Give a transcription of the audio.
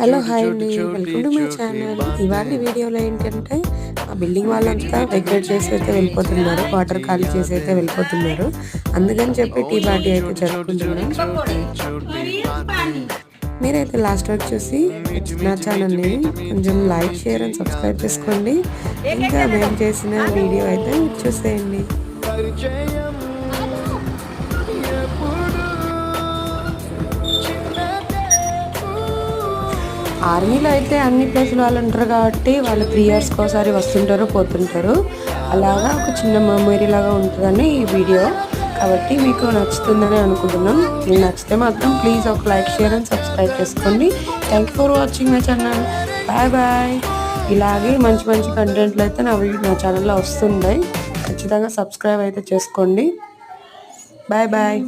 Hello hi అండి, welcome to my channel. ఇవాళ వీడియోలో ఏంటంటే ఆ బిల్డింగ్ వాళ్ళంతా వెకేట్ చేసి అయితే వెళ్ళిపోతున్నారు, క్వార్టర్ ఖాళీ చేసి అయితే వెళ్ళిపోతున్నారు. అందుకని చెప్పి టీ పార్టీ అయితే జరుపుకుంటున్నాం. మీరైతే లాస్ట్ వరకు చూసి నా ఛానల్ని కొంచెం లైక్, షేర్ అండ్ సబ్స్క్రైబ్ చేసుకోండి. ఇంకా మేము చేసిన వీడియో అయితే చూసేయండి. ఆర్మీలో అయితే అన్ని ప్లేసులు వాళ్ళు ఉంటారు కాబట్టి వాళ్ళు 3 yearsకి ఒకసారి వస్తుంటారు, పోతుంటారు. అలాగా ఒక చిన్న మెమరీ లాగా ఉంటుందని ఈ వీడియో. కాబట్టి మీకు నచ్చుతుందని అనుకుంటున్నాం. మీకు నచ్చితే మాత్రం ప్లీజ్ ఒక లైక్, షేర్ అండ్ సబ్స్క్రైబ్ చేసుకోండి. Thank you for watching my channel. Bye bye. ఇలాగే మంచి మంచి కంటెంట్లు అయితే నా ఛానల్లో వస్తున్నాయి. ఖచ్చితంగా సబ్స్క్రైబ్ అయితే చేసుకోండి. Bye bye.